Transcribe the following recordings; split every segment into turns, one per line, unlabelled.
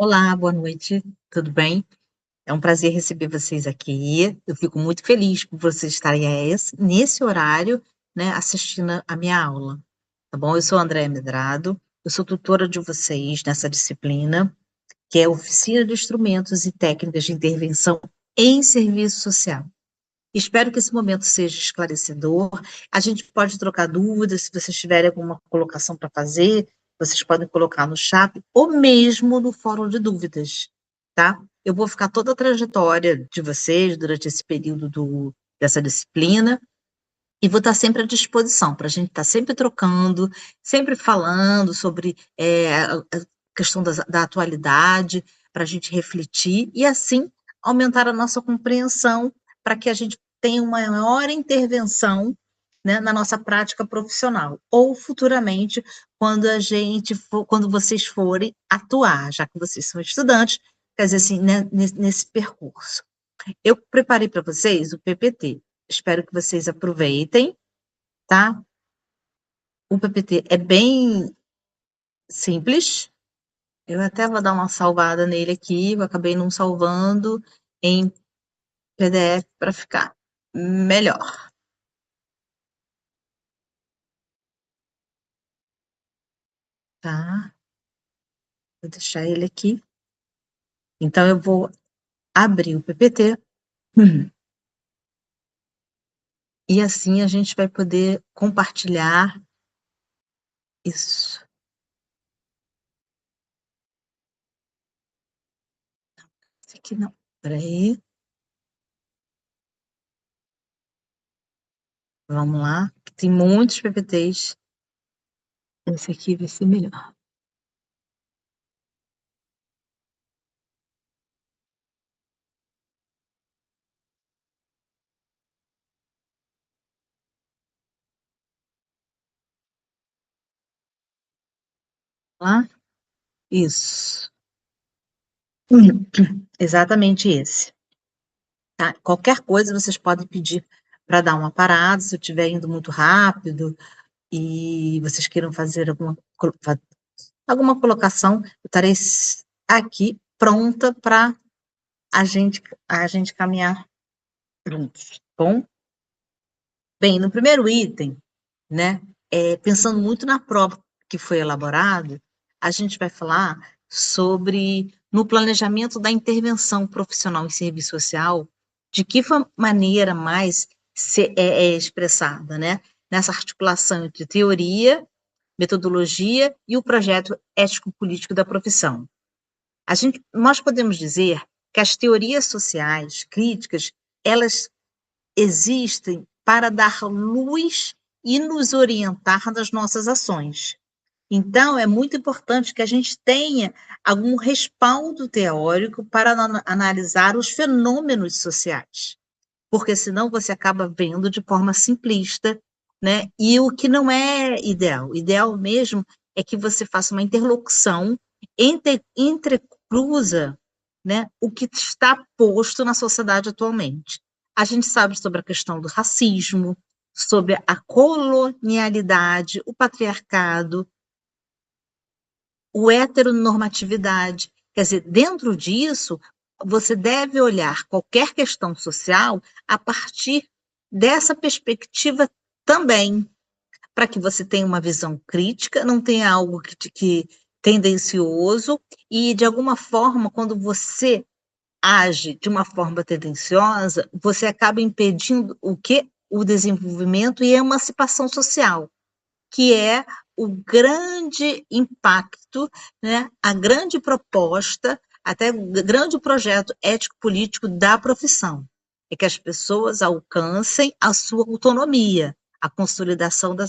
Olá, boa noite, tudo bem? É um prazer receber vocês aqui. Eu fico muito feliz por vocês estarem nesse horário, né, assistindo a minha aula, tá bom? Eu sou a Andréia Medrado, eu sou tutora de vocês nessa disciplina, que é Oficina de Instrumentos e Técnicas de Intervenção em Serviço Social. Espero que esse momento seja esclarecedor. A gente pode trocar dúvidas, se vocês tiverem alguma colocação para fazer, vocês podem colocar no chat ou mesmo no fórum de dúvidas, tá? Eu vou ficar toda a trajetória de vocês durante esse período dessa disciplina e vou estar sempre à disposição para a gente estar sempre trocando, sempre falando sobre a questão da atualidade, para a gente refletir e assim aumentar a nossa compreensão para que a gente tenha uma maior intervenção, né, na nossa prática profissional, ou futuramente, quando vocês forem atuar, já que vocês são estudantes, quer dizer assim, né, nesse percurso. Eu preparei para vocês o PPT, espero que vocês aproveitem, tá? O PPT é bem simples, eu até vou dar uma salvada nele aqui, eu acabei não salvando em PDF para ficar melhor, tá? Vou deixar ele aqui. Então eu vou abrir o PPT, e assim a gente vai poder compartilhar isso. Esse aqui não, espera aí, vamos lá, que tem muitos PPTs, esse aqui vai ser melhor. Lá, isso. Exatamente esse. Tá? Qualquer coisa vocês podem pedir para dar uma parada, se eu estiver indo muito rápido e vocês queiram fazer alguma colocação, eu estarei aqui pronta para a gente caminhar juntos, tá bom? Bem, no primeiro item, né, pensando muito na prova que foi elaborada, a gente vai falar sobre, no planejamento da intervenção profissional em serviço social, de que maneira mais é expressada, né, nessa articulação entre teoria, metodologia e o projeto ético-político da profissão. Nós podemos dizer que as teorias sociais críticas, elas existem para dar luz e nos orientar nas nossas ações. Então, é muito importante que a gente tenha algum respaldo teórico para analisar os fenômenos sociais, porque senão você acaba vendo de forma simplista, né? E o que não é ideal. O ideal mesmo é que você faça uma interlocução, entrecruza, né, o que está posto na sociedade atualmente. A gente sabe sobre a questão do racismo, sobre a colonialidade, o patriarcado, o heteronormatividade. Quer dizer, dentro disso, você deve olhar qualquer questão social a partir dessa perspectiva também, para que você tenha uma visão crítica, não tenha algo que tendencioso, e de alguma forma, quando você age de uma forma tendenciosa, você acaba impedindo o que? O desenvolvimento e a emancipação social, que é o grande impacto, né, a grande proposta, até o grande projeto ético-político da profissão, é que as pessoas alcancem a sua autonomia, a consolidação da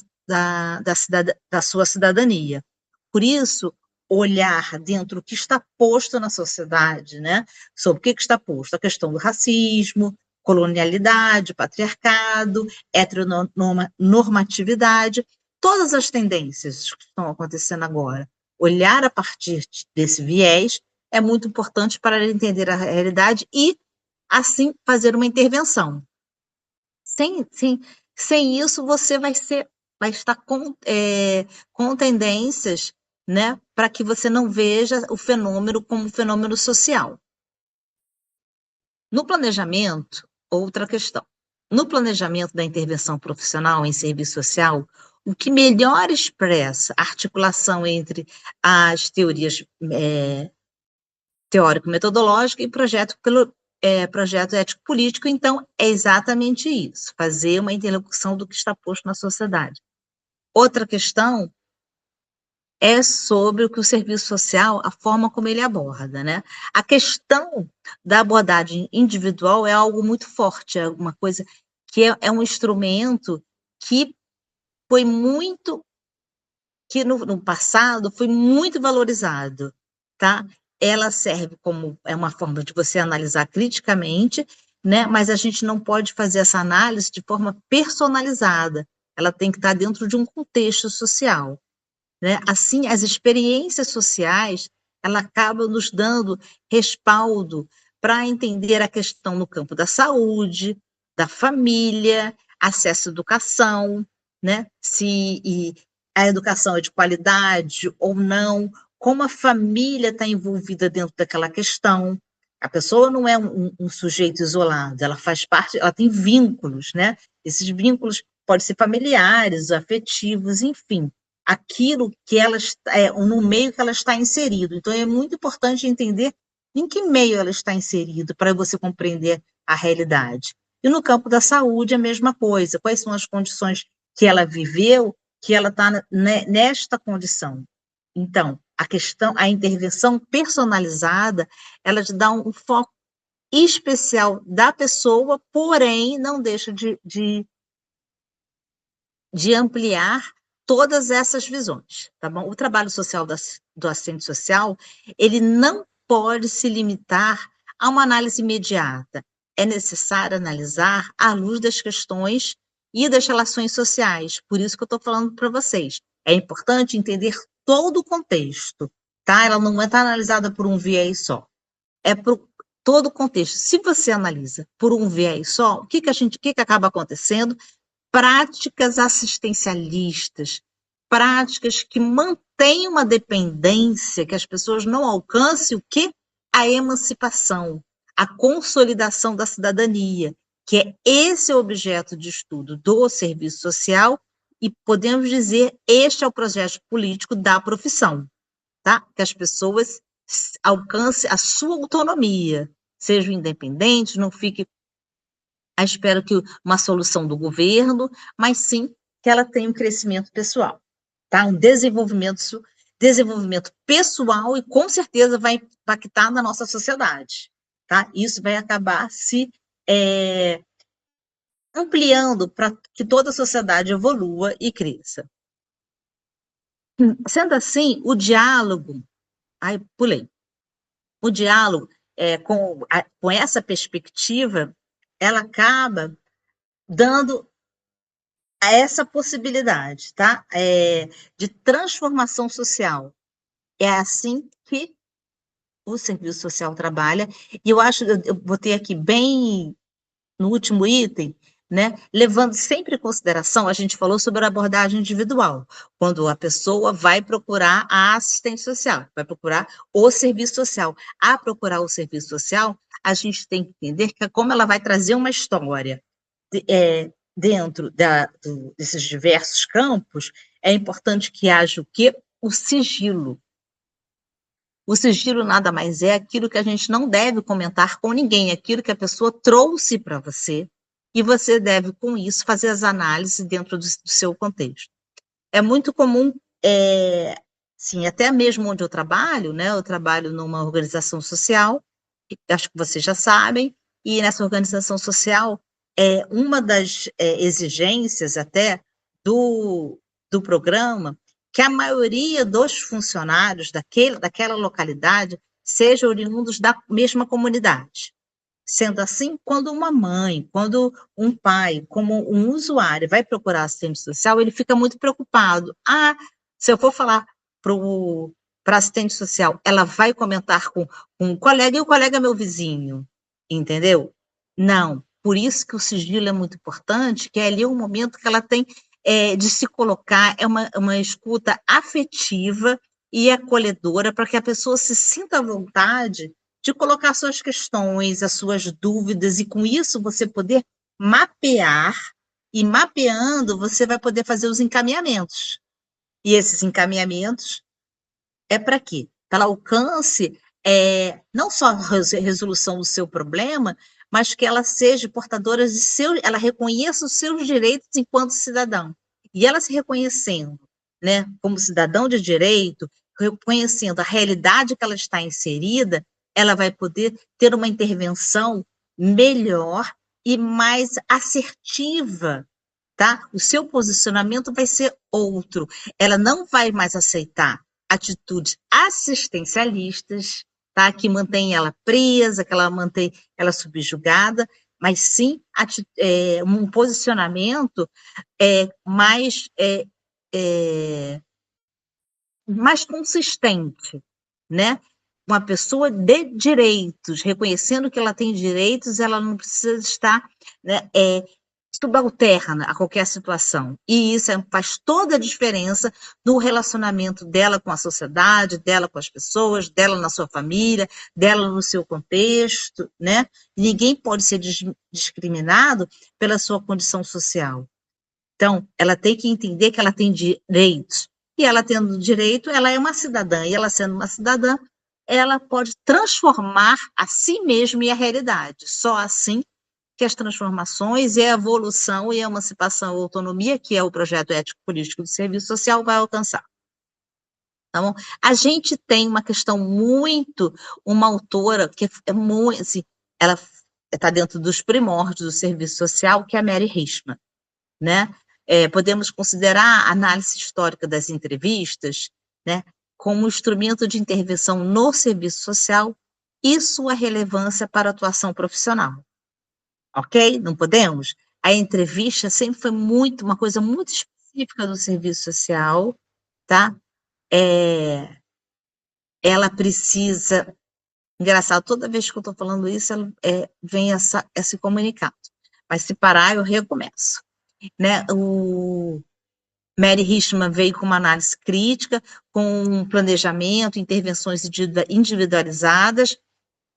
sua cidadania. Por isso, olhar dentro do que está posto na sociedade, né, sobre o que está posto, a questão do racismo, colonialidade, patriarcado, heteronormatividade, todas as tendências que estão acontecendo agora, olhar a partir desse viés é muito importante para entender a realidade e, assim, fazer uma intervenção. Sem isso, você vai estar com tendências, né, para que você não veja o fenômeno como um fenômeno social. No planejamento, outra questão. No planejamento da intervenção profissional em serviço social, o que melhor expressa a articulação entre as teorias teórico-metodológica e projeto ético-político, então, é exatamente isso, fazer uma interlocução do que está posto na sociedade. Outra questão é sobre o que o serviço social, a forma como ele aborda, né? A questão da abordagem individual é algo muito forte, é alguma coisa que é um instrumento que foi muito, que no passado foi muito valorizado, tá? Ela serve como, é uma forma de você analisar criticamente, né? Mas a gente não pode fazer essa análise de forma personalizada, ela tem que estar dentro de um contexto social. Né? Assim, as experiências sociais, ela acabam nos dando respaldo para entender a questão no campo da saúde, da família, acesso à educação, né? Se a educação é de qualidade ou não, como a família está envolvida dentro daquela questão. A pessoa não é um sujeito isolado, ela faz parte, ela tem vínculos, né? Esses vínculos podem ser familiares, afetivos, enfim, aquilo que ela no meio que ela está inserido. Então é muito importante entender em que meio ela está inserido para você compreender a realidade. E no campo da saúde a mesma coisa. Quais são as condições que ela viveu, que ela está nesta condição? Então, a intervenção personalizada, ela te dá um foco especial da pessoa, porém não deixa de ampliar todas essas visões, tá bom? O trabalho social do assistente social, ele não pode se limitar a uma análise imediata. É necessário analisar à luz das questões e das relações sociais. Por isso que eu estou falando para vocês. É importante entender todo o contexto, tá? Ela não está analisada por um viés só. É por todo o contexto. Se você analisa por um viés só, o que que acaba acontecendo? Práticas assistencialistas, práticas que mantêm uma dependência, que as pessoas não alcancem o quê? A emancipação, a consolidação da cidadania, que é esse objeto de estudo do serviço social, e podemos dizer, este é o projeto político da profissão, tá? Que as pessoas alcancem a sua autonomia, sejam independentes, não fiquem espero que uma solução do governo, mas sim que ela tenha um crescimento pessoal, tá? Um desenvolvimento pessoal e com certeza vai impactar na nossa sociedade, tá? Isso vai acabar se ampliando para que toda a sociedade evolua e cresça. Sendo assim, o diálogo, pulei, o diálogo com essa perspectiva, ela acaba dando essa possibilidade, tá? De transformação social. É assim que o serviço social trabalha, e eu botei aqui bem no último item, né, levando sempre em consideração, a gente falou sobre a abordagem individual, quando a pessoa vai procurar a assistente social, vai procurar o serviço social. A procurar o serviço social, a gente tem que entender que como ela vai trazer uma história, dentro desses diversos campos, é importante que haja o quê? O sigilo. O sigilo nada mais é aquilo que a gente não deve comentar com ninguém, aquilo que a pessoa trouxe para você, e você deve, com isso, fazer as análises dentro do seu contexto. É muito comum, sim, até mesmo onde eu trabalho, né? Eu trabalho numa organização social, acho que vocês já sabem, e nessa organização social, uma das exigências até do programa, que a maioria dos funcionários daquela localidade sejam oriundos da mesma comunidade. Sendo assim, quando uma mãe, quando um pai, como um usuário vai procurar assistente social, ele fica muito preocupado. Se eu for falar para assistente social, ela vai comentar com um colega, e o colega é meu vizinho, entendeu? Não. Por isso que o sigilo é muito importante, que é ali o momento que ela tem de se colocar, é uma escuta afetiva, e acolhedora para que a pessoa se sinta à vontade de colocar suas questões, as suas dúvidas, e com isso você poder mapear, e mapeando você vai poder fazer os encaminhamentos. E esses encaminhamentos é para quê? Para ela alcance não só a resolução do seu problema, mas que ela seja portadora de ela reconheça os seus direitos enquanto cidadão. E ela se reconhecendo, né, como cidadão de direito, reconhecendo a realidade que ela está inserida, ela vai poder ter uma intervenção melhor e mais assertiva, tá? O seu posicionamento vai ser outro. Ela não vai mais aceitar atitudes assistencialistas, tá? Que mantém ela presa, que ela mantém ela subjugada, mas sim um posicionamento mais mais consistente, né? Uma pessoa de direitos, reconhecendo que ela tem direitos, ela não precisa estar, né, subalterna a qualquer situação. E isso faz toda a diferença no relacionamento dela com a sociedade, dela com as pessoas, dela na sua família, dela no seu contexto, né? Ninguém pode ser discriminado pela sua condição social. Então, ela tem que entender que ela tem direitos. E ela tendo direito, ela é uma cidadã. E ela sendo uma cidadã, ela pode transformar a si mesma e a realidade. Só assim que as transformações e a evolução e a emancipação e a autonomia, que é o projeto ético-político do serviço social, vai alcançar. Tá bom? A gente tem uma questão uma autora que é muito, assim, ela está dentro dos primórdios do serviço social, que é a Mary Richman, né? Podemos considerar a análise histórica das entrevistas, né, como instrumento de intervenção no serviço social e sua relevância para a atuação profissional. Ok? Não podemos? A entrevista sempre foi uma coisa muito específica do serviço social, tá? Ela precisa, engraçado, toda vez que eu estou falando isso, vem esse comunicado. Mas se parar, eu recomeço. Né? O Mary Richman veio com uma análise crítica, com um planejamento, intervenções individualizadas,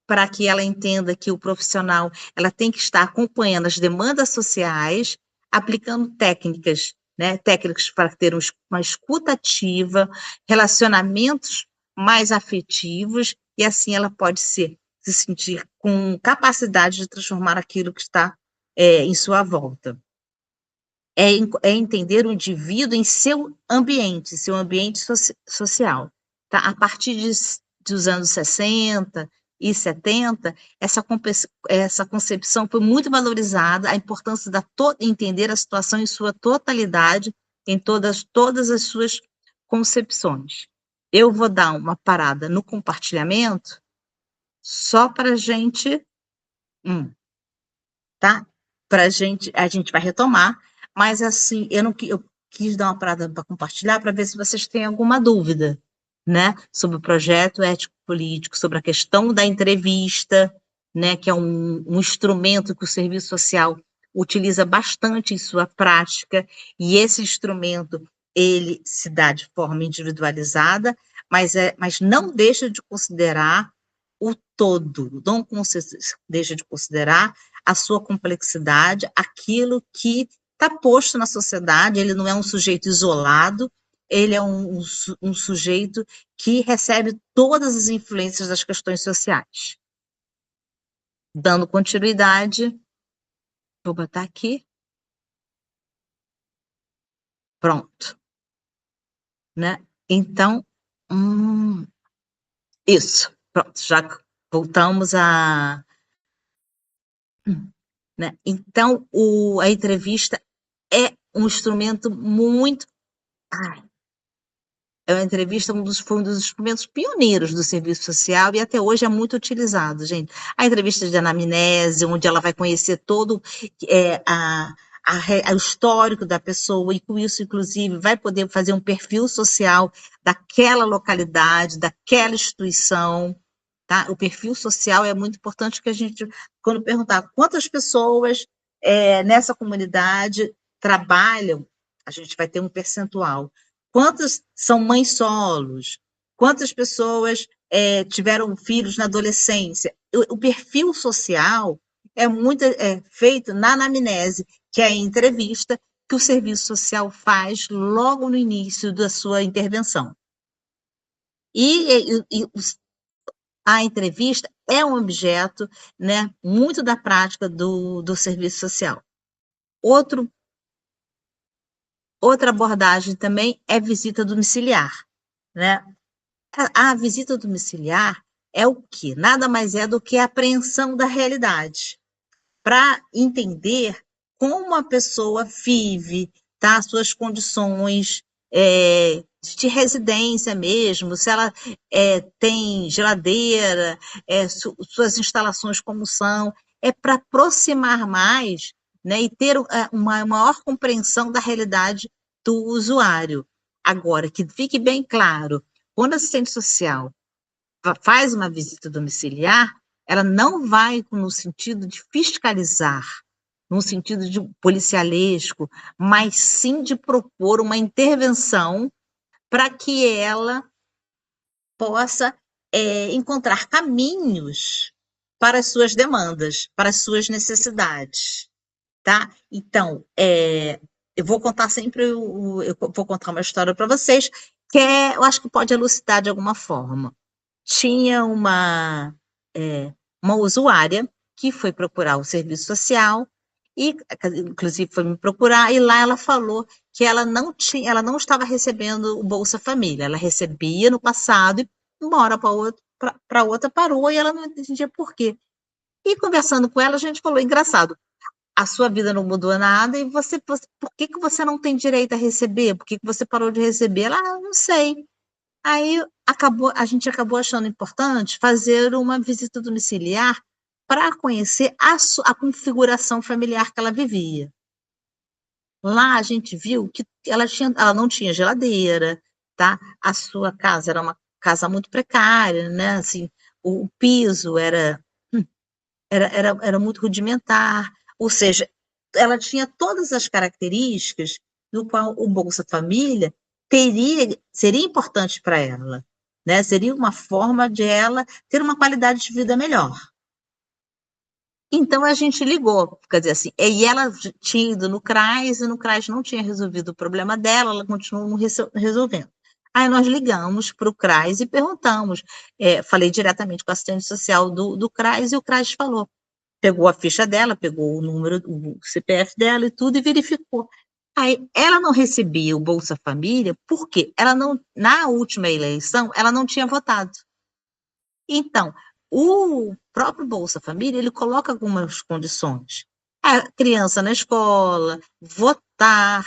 para que ela entenda que o profissional ela tem que estar acompanhando as demandas sociais, aplicando técnicas, né, técnicas para ter uma escuta ativa, relacionamentos mais afetivos, e assim ela pode se sentir com capacidade de transformar aquilo que está em sua volta. É entender o indivíduo em seu ambiente social. Tá? A partir dos anos 60 e 70, essa concepção foi muito valorizada, a importância de entender a situação em sua totalidade, em todas as suas concepções. Eu vou dar uma parada no compartilhamento, só para a gente, tá? A gente vai retomar, mas assim, eu quis dar uma parada para compartilhar, para ver se vocês têm alguma dúvida, né, sobre o projeto ético-político, sobre a questão da entrevista, né, que é um instrumento que o serviço social utiliza bastante em sua prática, e esse instrumento, ele se dá de forma individualizada, mas não deixa de considerar o todo, não deixa de considerar a sua complexidade, aquilo que está posto na sociedade, ele não é um sujeito isolado, ele é um sujeito que recebe todas as influências das questões sociais. Dando continuidade, vou botar aqui. Pronto. Né? Então, isso. Pronto, já voltamos a... Né? Então, a entrevista é um instrumento muito... É uma entrevista, foi um dos instrumentos pioneiros do serviço social e até hoje é muito utilizado, gente. A entrevista de anamnese, onde ela vai conhecer todo o histórico da pessoa e com isso, inclusive, vai poder fazer um perfil social daquela localidade, daquela instituição, tá? O perfil social é muito importante que a gente, quando perguntar quantas pessoas nessa comunidade trabalham, a gente vai ter um percentual. Quantas são mães solos? quantas pessoas tiveram filhos na adolescência. O perfil social é muito feito na anamnese, que é a entrevista que o serviço social faz logo no início da sua intervenção. E a entrevista é um objeto, né, muito da prática do serviço social. Outra abordagem também é visita domiciliar, né? A visita domiciliar é o quê? Nada mais é do que a apreensão da realidade, para entender como a pessoa vive, tá? Suas condições de residência mesmo, se ela tem geladeira, suas instalações como são, para aproximar mais, né, e ter uma maior compreensão da realidade do usuário. Agora, que fique bem claro, quando a assistente social faz uma visita domiciliar, ela não vai no sentido de fiscalizar, no sentido de policialesco, mas sim de propor uma intervenção para que ela possa encontrar caminhos para as suas demandas, para as suas necessidades, tá? Então, eu vou contar sempre, eu vou contar uma história para vocês, que eu acho que pode elucidar de alguma forma. Tinha uma usuária que foi procurar o serviço social e, inclusive, foi me procurar, e lá ela falou que ela não estava recebendo o Bolsa Família, ela recebia no passado e uma hora para outra parou e ela não entendia por quê. E conversando com ela, a gente falou, engraçado, a sua vida não mudou nada e por que você não tem direito a receber? Por que você parou de receber? Ela, não sei. Aí a gente acabou achando importante fazer uma visita domiciliar para conhecer a configuração familiar que ela vivia. Lá a gente viu que ela não tinha geladeira, tá? A sua casa era uma casa muito precária, né? Assim, o piso era muito rudimentar, ou seja, ela tinha todas as características do qual o Bolsa Família seria importante para ela, né? Seria uma forma de ela ter uma qualidade de vida melhor. Então a gente ligou, quer dizer assim, e ela tinha ido no CRAS, e no CRAS não tinha resolvido o problema dela, ela continuou não resolvendo. Aí nós ligamos para o CRAS e perguntamos, falei diretamente com a assistente social do CRAS, e o CRAS falou, pegou a ficha dela, pegou o número, o CPF dela e tudo, e verificou. Aí ela não recebia o Bolsa Família, porque ela não, na última eleição, ela não tinha votado. Então, o próprio Bolsa Família, ele coloca algumas condições. A criança na escola, votar,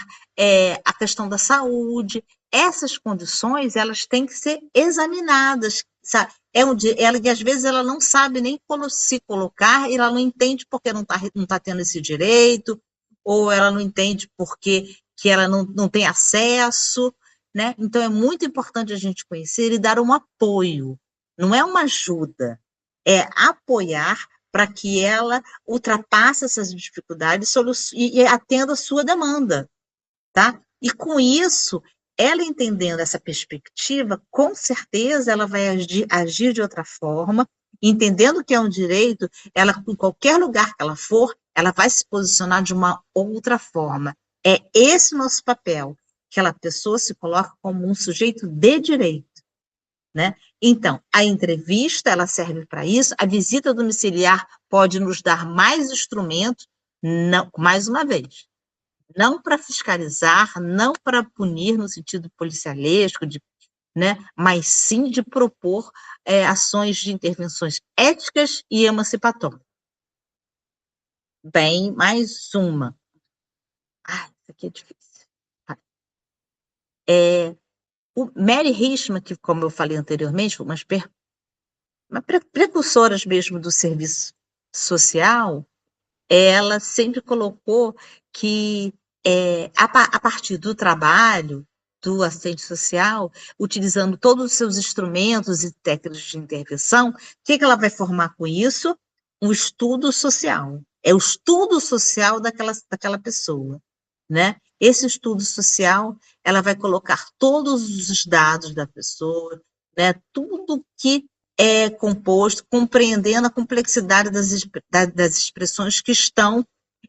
a questão da saúde, essas condições, elas têm que ser examinadas, sabe? E às vezes ela não sabe nem como se colocar, e ela não entende porque não tá tendo esse direito, ou ela não entende porque que ela não tem acesso, né? Então é muito importante a gente conhecer e dar um apoio, não é uma ajuda, é apoiar para que ela ultrapasse essas dificuldades e atenda a sua demanda, tá? E com isso, ela entendendo essa perspectiva, com certeza ela vai agir de outra forma, entendendo que é um direito, ela, em qualquer lugar que ela for, ela vai se posicionar de uma outra forma. É esse o nosso papel, que aquela pessoa se coloca como um sujeito de direito, né? Então, a entrevista, ela serve para isso, a visita domiciliar pode nos dar mais instrumentos, não, mais uma vez, não para fiscalizar, não para punir no sentido policialesco, né, mas sim de propor ações de intervenções éticas e emancipatórias. Bem, mais uma. Ah, isso aqui é difícil. O Mary Richman, que, como eu falei anteriormente, uma precursoras mesmo do serviço social, ela sempre colocou que a partir do trabalho do assistente social, utilizando todos os seus instrumentos e técnicas de intervenção, o que ela vai formar com isso? Um estudo social. É o estudo social daquela pessoa, né? Esse estudo social, ela vai colocar todos os dados da pessoa, né, tudo que é composto, compreendendo a complexidade das expressões que estão,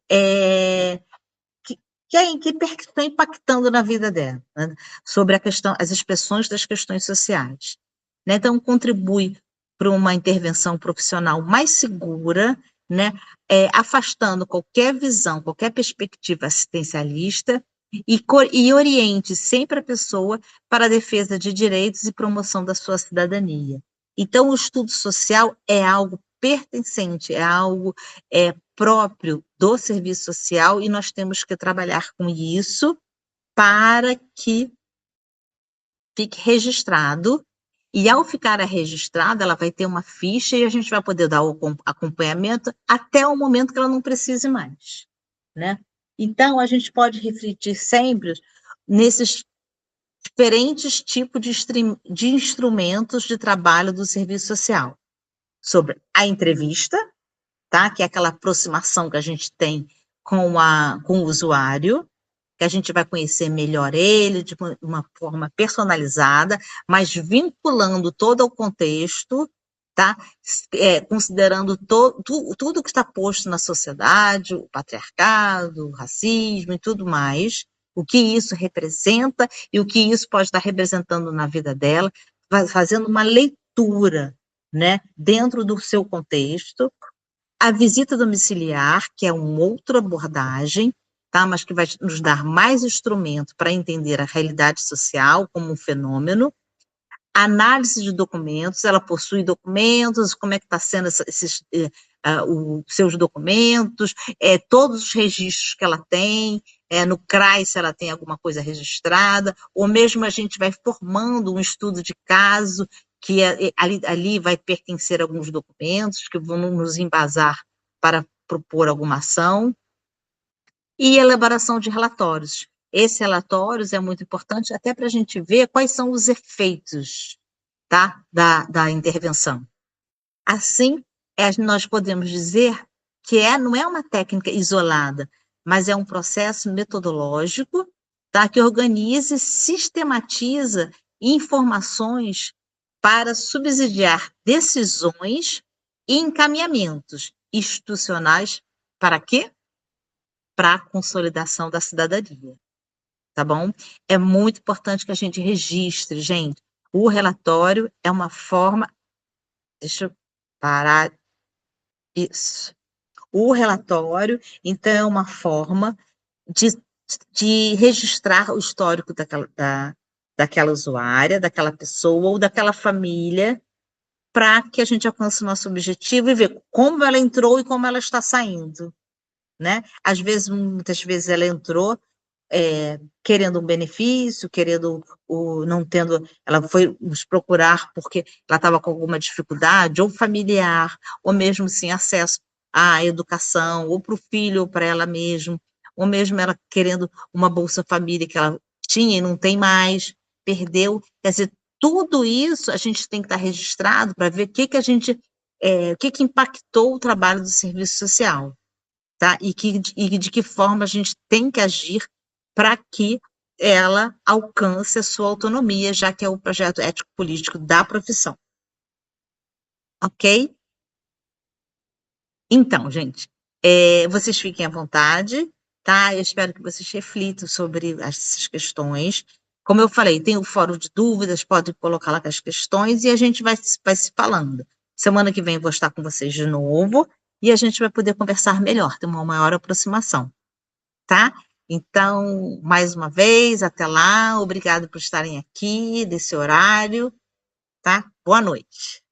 que, que estão impactando na vida dela, né, sobre a questão, as expressões das questões sociais. Né, então, contribui para uma intervenção profissional mais segura, né, afastando qualquer visão, qualquer perspectiva assistencialista e oriente sempre a pessoa para a defesa de direitos e promoção da sua cidadania. Então, o estudo social é algo pertencente, é algo próprio do serviço social e nós temos que trabalhar com isso para que fique registrado e ao ficar registrada, ela vai ter uma ficha e a gente vai poder dar o acompanhamento até o momento que ela não precise mais, né. Então, a gente pode refletir sempre nesses diferentes tipos de instrumentos de trabalho do serviço social, sobre a entrevista, tá, que é aquela aproximação que a gente tem com o usuário, que a gente vai conhecer melhor ele de uma forma personalizada, mas vinculando todo o contexto, tá? Considerando tudo que está posto na sociedade, o patriarcado, o racismo e tudo mais, o que isso representa e o que isso pode estar representando na vida dela, fazendo uma leitura, né, dentro do seu contexto. A visita domiciliar, que é uma outra abordagem, tá, mas que vai nos dar mais instrumento para entender a realidade social como um fenômeno. Análise de documentos, ela possui documentos, como é que está sendo os seus documentos, todos os registros que ela tem, no CRAS se ela tem alguma coisa registrada, ou mesmo a gente vai formando um estudo de caso, que ali vai pertencer alguns documentos que vão nos embasar para propor alguma ação, e elaboração de relatórios. Esses relatórios é muito importante até para a gente ver quais são os efeitos, tá, da intervenção. Assim, nós podemos dizer que não é uma técnica isolada, mas é um processo metodológico, tá, que organiza e sistematiza informações para subsidiar decisões e encaminhamentos institucionais para quê? Para a consolidação da cidadania, tá bom? É muito importante que a gente registre, gente. O relatório é uma forma. Deixa eu parar. Isso. O relatório, então, é uma forma de, de registrar o histórico daquela usuária, daquela pessoa ou daquela família, para que a gente alcance o nosso objetivo e ver como ela entrou e como ela está saindo, né? Às vezes, muitas vezes ela entrou querendo um benefício, querendo não tendo, ela foi nos procurar porque ela estava com alguma dificuldade, ou familiar, ou mesmo sem acesso à educação, ou para o filho, ou para ela mesma, ou mesmo ela querendo uma Bolsa Família que ela tinha e não tem mais, perdeu. Quer dizer, tudo isso a gente tem que estar registrado para ver o que impactou o trabalho do serviço social, tá? E de que forma a gente tem que agir para que ela alcance a sua autonomia, já que é o projeto ético-político da profissão. Ok? Então, gente, vocês fiquem à vontade, tá? Eu espero que vocês reflitam sobre essas questões. Como eu falei, tem o fórum de dúvidas, pode colocar lá as questões e a gente vai se falando. Semana que vem eu vou estar com vocês de novo e a gente vai poder conversar melhor, ter uma maior aproximação. Tá? Então, mais uma vez, até lá, obrigado por estarem aqui, desse horário, tá? Boa noite.